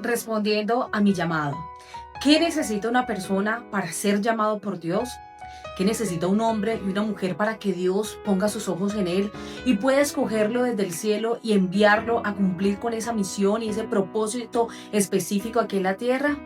Respondiendo a mi llamado. ¿Qué necesita una persona para ser llamado por Dios? ¿Qué necesita un hombre y una mujer para que Dios ponga sus ojos en él y pueda escogerlo desde el cielo y enviarlo a cumplir con esa misión y ese propósito específico aquí en la tierra?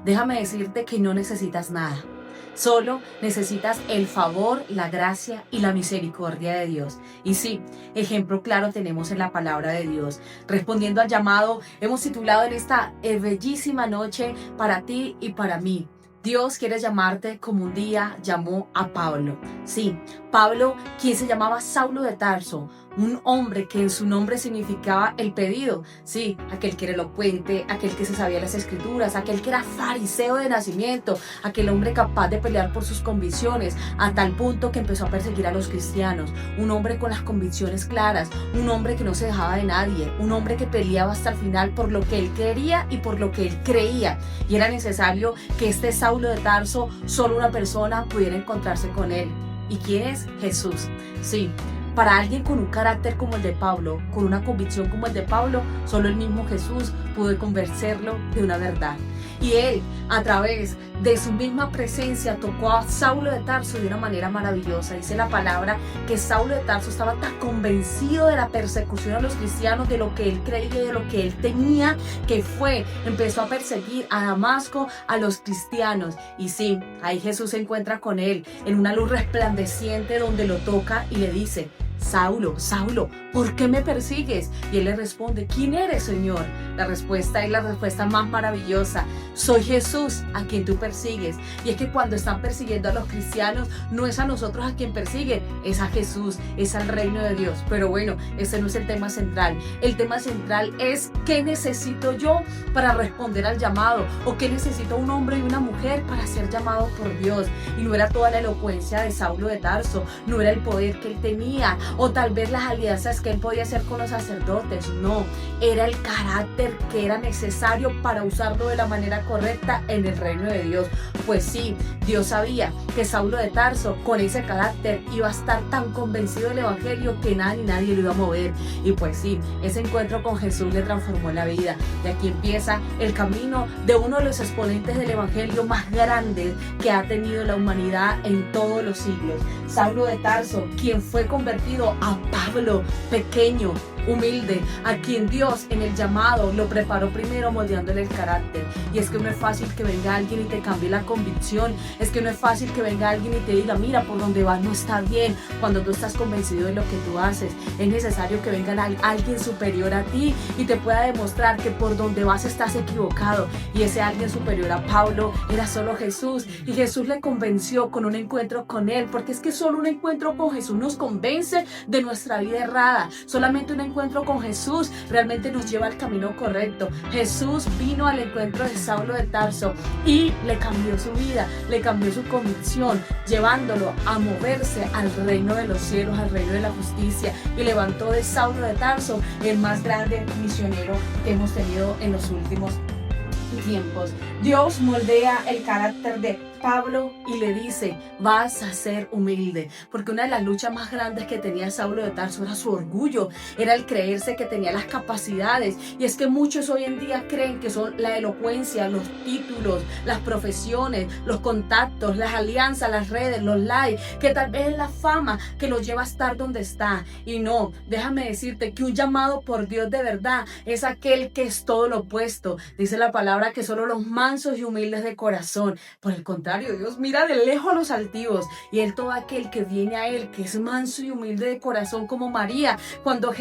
Déjame decirte que no necesitas nada. Solo necesitas el favor, la gracia y la misericordia de Dios. Y sí, ejemplo claro tenemos en la palabra de Dios. Respondiendo al llamado, hemos titulado en esta bellísima noche para ti y para mí. Dios quiere llamarte como un día llamó a Pablo. Sí, Pablo, quien se llamaba Saulo de Tarso, un hombre que en su nombre significaba el pedido. Sí, aquel que era elocuente, aquel que se sabía las escrituras, aquel que era fariseo de nacimiento, aquel hombre capaz de pelear por sus convicciones, a tal punto que empezó a perseguir a los cristianos. Un hombre con las convicciones claras, un hombre que no se dejaba de nadie, un hombre que peleaba hasta el final por lo que él quería y por lo que él creía. Y era necesario que este Saulo de Tarso, solo una persona pudiera encontrarse con él. ¿Y quién es? Jesús. Sí, para alguien con un carácter como el de Pablo, con una convicción como el de Pablo, solo el mismo Jesús pudo convencerlo de una verdad. Y él, a través de su misma presencia, tocó a Saulo de Tarso de una manera maravillosa. Dice la palabra que Saulo de Tarso estaba tan convencido de la persecución a los cristianos, de lo que él creía y de lo que él tenía, que empezó a perseguir a Damasco a los cristianos. Y sí, ahí Jesús se encuentra con él en una luz resplandeciente donde lo toca y le dice: Saulo, Saulo, ¿por qué me persigues? Y él le responde: ¿quién eres, Señor? La respuesta es la respuesta más maravillosa: soy Jesús a quien tú persigues. Y es que cuando están persiguiendo a los cristianos, no es a nosotros a quien persiguen, es a Jesús, es al reino de Dios. Pero bueno, ese no es el tema central. El tema central es: ¿qué necesito yo para responder al llamado? ¿O qué necesita un hombre y una mujer para ser llamado por Dios? Y no era toda la elocuencia de Saulo de Tarso, no era el poder que él tenía, o tal vez las alianzas que él podía hacer con los sacerdotes. No, era el carácter que era necesario para usarlo de la manera correcta en el reino de Dios. Pues sí, Dios sabía que Saulo de Tarso, con ese carácter, iba a estar tan convencido del evangelio que nadie lo iba a mover. Y pues sí, ese encuentro con Jesús le transformó la vida. Y aquí empieza el camino de uno de los exponentes del evangelio más grandes que ha tenido la humanidad en todos los siglos. Saulo de Tarso, quien fue convertido a Pablo, pequeño, humilde, a quien Dios en el llamado lo preparó primero moldeándole el carácter. Y es que no es fácil que venga alguien y te cambie la convicción. Es que no es fácil que venga alguien y te diga: mira, por donde vas no está bien, cuando tú estás convencido de lo que tú haces. Es necesario que venga alguien superior a ti y te pueda demostrar que por donde vas estás equivocado. Y ese alguien superior a Pablo era solo Jesús. Y Jesús le convenció con un encuentro con él, porque es que solo un encuentro con Jesús nos convence de nuestra vida errada. Solamente un encuentro con Jesús realmente nos lleva al camino correcto. Jesús vino al encuentro de Saulo de Tarso y le cambió su vida, le cambió su convicción, llevándolo a moverse al reino de los cielos, al reino de la justicia, y levantó de Saulo de Tarso el más grande misionero que hemos tenido en los últimos tiempos. Dios moldea el carácter de Pablo y le dice: vas a ser humilde, porque una de las luchas más grandes que tenía Saulo de Tarso era su orgullo, era el creerse que tenía las capacidades. Y es que muchos hoy en día creen que son la elocuencia, los títulos, las profesiones, los contactos, las alianzas, las redes, los likes, que tal vez es la fama que los lleva a estar donde está. Y no, déjame decirte que un llamado por Dios de verdad es aquel que es todo lo opuesto. Dice la palabra que solo los mansos y humildes de corazón. Por el contrario, Dios mira de lejos a los altivos, y él, todo aquel que viene a él, que es manso y humilde de corazón, como María, cuando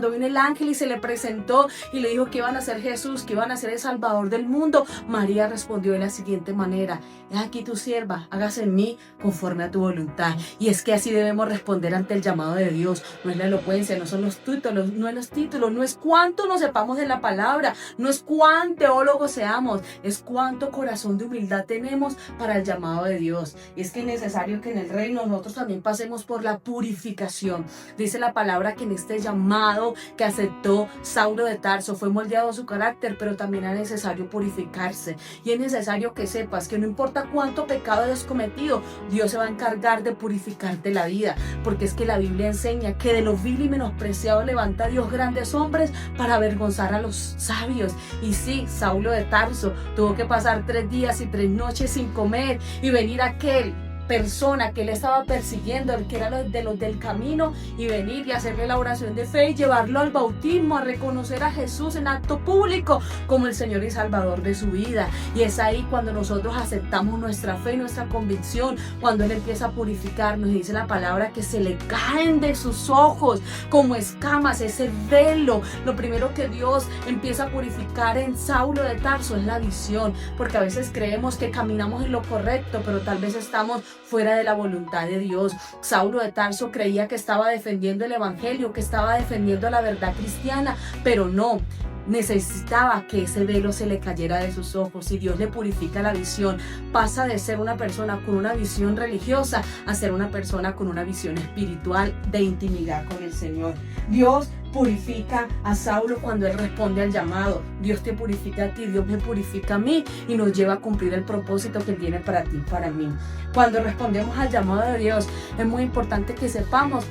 vino el ángel y se le presentó y le dijo que iban a ser Jesús, que iban a ser el Salvador del mundo, María respondió de la siguiente manera: he aquí tu sierva, hágase en mí conforme a tu voluntad. Y es que así debemos responder ante el llamado de Dios. No es la elocuencia, no son los títulos, no es cuánto nos sepamos de la palabra, no es cuán teólogos seamos, es cuánto corazón de humildad tenemos para el llamado de Dios. Y es que es necesario que en el reino nosotros también pasemos por la purificación. Dice la palabra que en este llamado que aceptó Saulo de Tarso fue moldeado su carácter, pero también es necesario purificarse. Y es necesario que sepas que no importa cuánto pecado hayas cometido, Dios se va a encargar de purificarte la vida, porque es que la Biblia enseña que de lo vil y menospreciado levanta Dios grandes hombres para avergonzar a los sabios. Y sí, Saulo de Tarso tuvo que pasar 3 días y 3 noches sin comer y venir aquel persona que él estaba persiguiendo, el que era de los del camino, y venir y hacerle la oración de fe y llevarlo al bautismo, a reconocer a Jesús en acto público como el Señor y Salvador de su vida. Y es ahí cuando nosotros aceptamos nuestra fe y nuestra convicción, cuando Él empieza a purificarnos, y dice la palabra que se le caen de sus ojos como escamas, ese velo. Lo primero que Dios empieza a purificar en Saulo de Tarso es la visión, porque a veces creemos que caminamos en lo correcto, pero tal vez estamos fuera de la voluntad de Dios. Saulo de Tarso creía que estaba defendiendo el evangelio, que estaba defendiendo la verdad cristiana, pero no. Necesitaba que ese velo se le cayera de sus ojos. Si Dios le purifica la visión, pasa de ser una persona con una visión religiosa a ser una persona con una visión espiritual de intimidad con el Señor. Dios purifica a Saulo cuando él responde al llamado. Dios te purifica a ti, Dios me purifica a mí y nos lleva a cumplir el propósito que Él tiene para ti y para mí. Cuando respondemos al llamado de Dios, es muy importante que sepamos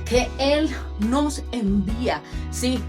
que Él nos envía. Sí,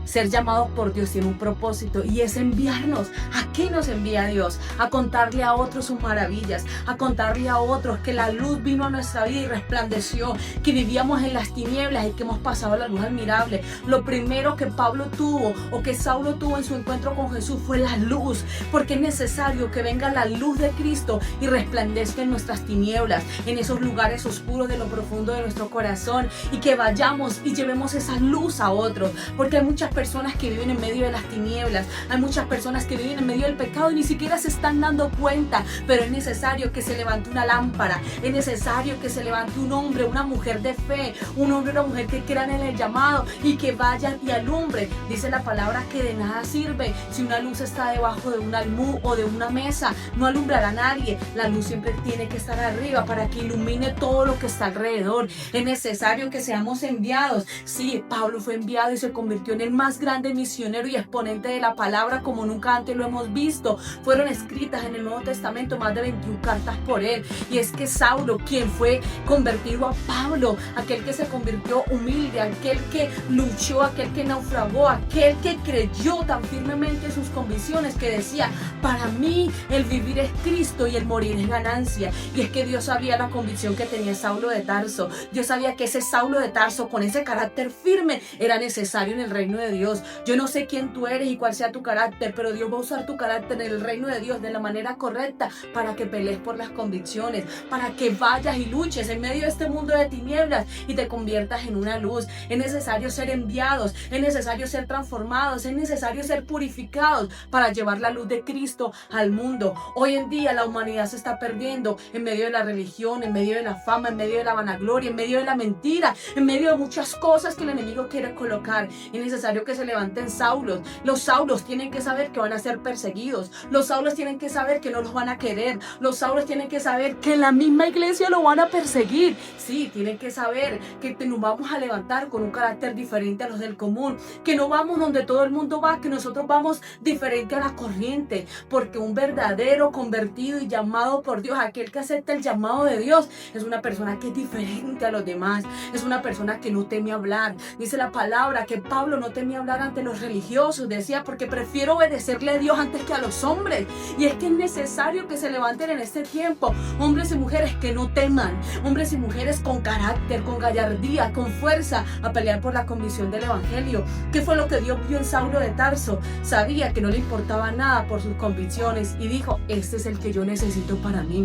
ser llamados por Dios tiene un propósito, y es enviarnos. ¿A qué nos envía Dios? A contarle a otros sus maravillas, a contarle a otros que la luz vino a nuestra vida y resplandeció, que vivíamos en las tinieblas y que hemos pasado a la luz admirable. Lo primero que Pablo tuvo, o que Saulo tuvo en su encuentro con Jesús, fue la luz, porque es necesario que venga la luz de Cristo y resplandezca en nuestras tinieblas, en esos lugares oscuros de lo profundo de nuestro corazón, y que vayamos y llevemos esa luz a otros, porque hay muchas personas que viven en medio de las tinieblas, hay muchas personas que viven en medio del pecado y ni siquiera se están dando cuenta, pero es necesario que se levante una lámpara, es necesario que se levante un hombre, una mujer de fe, un hombre, una mujer que crean en el llamado y que vayan y alumbre. Dice la palabra que de nada sirve si una luz está debajo de un almud o de una mesa, no alumbrará a nadie. La luz siempre tiene que estar arriba para que ilumine todo lo que está alrededor. Es necesario que seamos enviados. Sí, Pablo fue enviado y se convirtió en el más grande misionero y exponente de la palabra como nunca antes lo hemos visto. Fueron escritas en el Nuevo Testamento más de 21 cartas por él. Y es que Saulo, quien fue convertido a Pablo, aquel que se convirtió humilde, aquel que luchó, aquel que naufragó, aquel que creyó tan firmemente en sus convicciones que decía: para mí el vivir es Cristo y el morir es ganancia. Y es que Dios sabía la convicción que tenía Saulo de Tarso. Dios sabía que ese Saulo de Tarso, con ese carácter firme, era necesario en el reino de Dios. Yo no sé quién tú eres y cuál sea tu carácter, pero Dios va a usar tu carácter en el reino de Dios de la manera correcta para que pelees por las convicciones, para que vayas y luches en medio de este mundo de tinieblas y te conviertas en una luz. Es necesario ser enviados, es necesario ser transformados, es necesario ser purificados para llevar la luz de Cristo al mundo. Hoy en día la humanidad se está perdiendo en medio de la religión, en medio de la fama, en medio de la vanagloria, en medio de la mentira, en medio de muchas cosas que el enemigo quiere colocar. Es necesario que se levanten Saulos. Los Saulos tienen que saber que van a ser perseguidos. Los Saulos tienen que saber que no los van a querer. Los Saulos tienen que saber que en la misma iglesia lo van a perseguir. Sí, tienen que saber que nos vamos a levantar con un carácter diferente a los del común, que no vamos donde todo el mundo va, que nosotros vamos diferente a la corriente, porque un verdadero convertido y llamado por Dios, aquel que acepta el llamado de Dios, es una persona que es diferente a los demás, es una persona que no teme hablar. Dice la palabra que Pablo no temía hablar ante los religiosos, decía: porque prefiero obedecerle a Dios antes que a los hombres. Y es que es necesario que se levanten en este tiempo hombres y mujeres que no teman, hombres y mujeres con carácter, con gallardía, con fuerza, a pelear por la convicción del evangelio. ¿Qué fue lo que Dios vio en Saulo de Tarso? Sabía que no le importaba nada por sus convicciones y dijo: este es el que yo necesito para mí.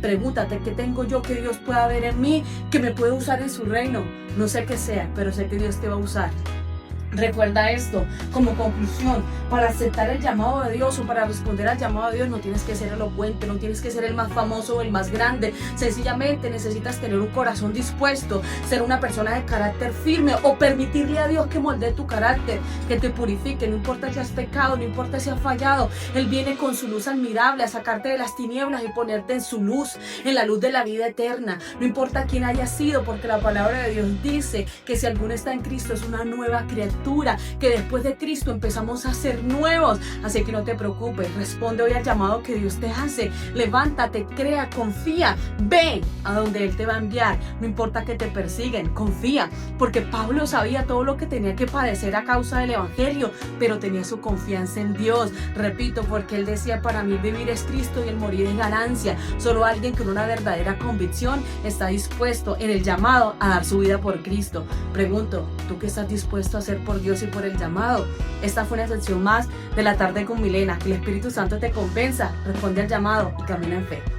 Pregúntate: ¿qué tengo yo que Dios pueda ver en mí, que me puede usar en su reino? No sé qué sea, pero sé que Dios te va a usar. Recuerda esto como conclusión: para aceptar el llamado de Dios o para responder al llamado de Dios no tienes que ser elocuente, no tienes que ser el más famoso o el más grande. Sencillamente necesitas tener un corazón dispuesto, ser una persona de carácter firme o permitirle a Dios que moldee tu carácter, que te purifique. No importa si has pecado, no importa si has fallado, Él viene con su luz admirable a sacarte de las tinieblas y ponerte en su luz, en la luz de la vida eterna. No importa quién haya sido, porque la palabra de Dios dice que si alguno está en Cristo es una nueva criatura, que después de Cristo empezamos a ser nuevos. Así que no te preocupes, responde hoy al llamado que Dios te hace. Levántate, crea, confía, ve a donde Él te va a enviar. No importa que te persiguen, confía, porque Pablo sabía todo lo que tenía que padecer a causa del evangelio, pero tenía su confianza en Dios. Repito, porque él decía: para mí vivir es Cristo y el morir es ganancia. Solo alguien con una verdadera convicción está dispuesto en el llamado a dar su vida por Cristo. Pregunto, ¿tú qué estás dispuesto a hacer por Dios y por el llamado? Esta fue una sección más de La Tarde con Milena. Que el Espíritu Santo te convenza, responde al llamado y camina en fe.